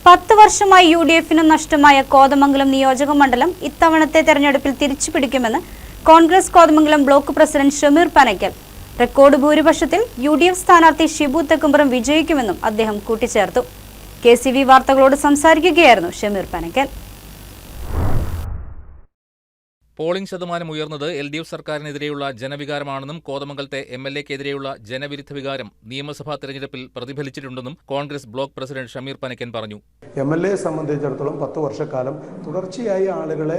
10 വർഷമായി UDF-ന് നഷ്ടമായ കോതമംഗലം നിയോജക മണ്ഡലം ഇത്തവണത്തെ തെരഞ്ഞെടുപ്പിൽ തിരിച്ചുപിടിക്കുമെന്ന് Congress Kothamangalam block president Shameer Panakkal. Record ഭൂരിപക്ഷത്തിൽ UDF സ്ഥാനാർത്ഥി ഷിബു തെക്കുംപുറം വിജയിക്കുമെന്നും അദ്ദേഹം കൂട്ടിച്ചേർത്തു. KCV വാർത്തകളോട് സംസാരിക്കുകയായിരുന്നു ഷമീർ പനക്കൽ. പോളിംഗ് ശതമാനം ഉയർന്നത് LDF സർക്കാരിനെതിരെയുള്ള ജനവികാരമാണെന്നും കോതമംഗലത്തെ MLA-ക്കെതിരെയുള്ള ജനവിരുദ്ധ വികാരം നിയമസഭാ തെരഞ്ഞെടുപ്പിൽ പ്രതിഫലിച്ചിട്ടുണ്ടെന്നും കോൺഗ്രസ് ബ്ലോക്ക് പ്രസിഡന്റ് ഷമീർ പനക്കൻ പറഞ്ഞു. MLA സംബന്ധിച്ചിടത്തോളം 10 വർഷക്കാലം തുടർച്ചയായി ആളുകളെ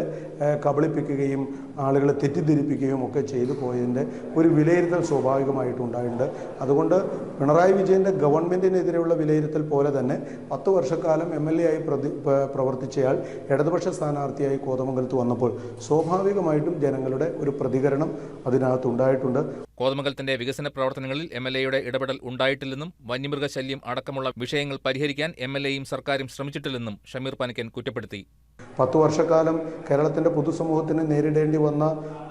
കബളിപ്പിക്കുകയും ആളുകളെ തെറ്റിദ്ധരിപ്പിക്കുകയും ഒക്കെ ചെയ്തു പോയതിൻ്റെ ഒരു വിലയിരുത്തൽ സ്വാഭാവികമായിട്ടുണ്ടായിട്ടുണ്ട്. അതുകൊണ്ട് പിണറായി വിജയൻ്റെ ഗവൺമെൻറ്റിനെതിരെയുള്ള വിലയിരുത്തൽ പോലെ തന്നെ 10 വർഷക്കാലം MLA ആയി പ്രവർത്തിച്ചയാൾ ഇടതുപക്ഷ സ്ഥാനാർത്ഥിയായി കോതമംഗലത്ത് വന്നപ്പോൾ സ്വാഭാവികമായിട്ടും ജനങ്ങളുടെ ഒരു പ്രതികരണം അതിനകത്തുണ്ടായിട്ടുണ്ട്. കോതമംഗലത്തിന്റെ വികസന പ്രവർത്തനങ്ങളിൽ MLA-യുടെ ഇടപെടൽ ഉണ്ടായിട്ടില്ലെന്നും വന്യമൃഗശല്യം അടക്കമുള്ള വിഷയങ്ങൾ പരിഹരിക്കാൻ MLA-യും സർക്കാരും ശ്രമിച്ചിട്ടില്ലെന്നും ഷമീർ പനക്കൻ കുറ്റപ്പെടുത്തി. 10 വർഷക്കാലം കേരളത്തിൻ്റെ പൊതുസമൂഹത്തിന് നേരിടേണ്ടി വന്ന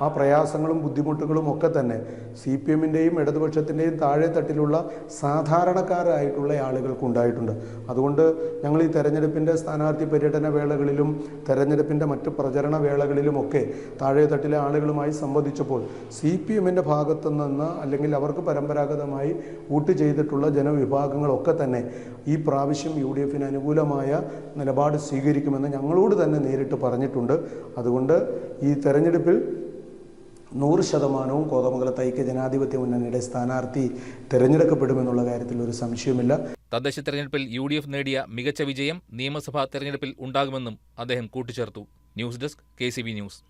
ആ പ്രയാസങ്ങളും ബുദ്ധിമുട്ടുകളും ഒക്കെ തന്നെ CPM-ൻ്റെയും ഇടതുപക്ഷത്തിൻ്റെയും താഴെത്തട്ടിലുള്ള സാധാരണക്കാരായിട്ടുള്ള ആളുകൾക്കുണ്ടായിട്ടുണ്ട്. അതുകൊണ്ട് ഞങ്ങൾ ഈ തെരഞ്ഞെടുപ്പിൻ്റെ സ്ഥാനാർത്ഥി പര്യടന വേളകളിലും തെരഞ്ഞെടുപ്പിൻ്റെ മറ്റ് പ്രചരണ വേളകളിലുമൊക്കെ താഴെത്തട്ടിലെ ആളുകളുമായി സംവദിച്ചപ്പോൾ CPM-ൻ്റെ ഭാഗത്തു നിന്ന് അല്ലെങ്കിൽ അവർക്ക് പരമ്പരാഗതമായി വോട്ട് ചെയ്തിട്ടുള്ള ജനവിഭാഗങ്ങളൊക്കെ തന്നെ ഈ പ്രാവശ്യം UDF-ന് അനുകൂലമായ നിലപാട് സ്വീകരിക്കുമെന്ന് ഞങ്ങളോട് തന്നെ നേരിട്ട് പറഞ്ഞിട്ടുണ്ട്. അതുകൊണ്ട് ഈ തെരഞ്ഞെടുപ്പിൽ 100% കോതമംഗലത്ത് ഐക്യ ജനാധിപത്യ മുന്നണിയുടെ സ്ഥാനാർത്ഥി തിരഞ്ഞെടുക്കപ്പെടുമെന്നുള്ള കാര്യത്തിൽ ഒരു സംശയമില്ല. തദ്ദേശ തെരഞ്ഞെടുപ്പിൽ UDF നേടിയ മികച്ച വിജയം നിയമസഭാ തെരഞ്ഞെടുപ്പിൽ ഉണ്ടാകുമെന്നും അദ്ദേഹം കൂട്ടിച്ചേർത്തു. News desk KCV news.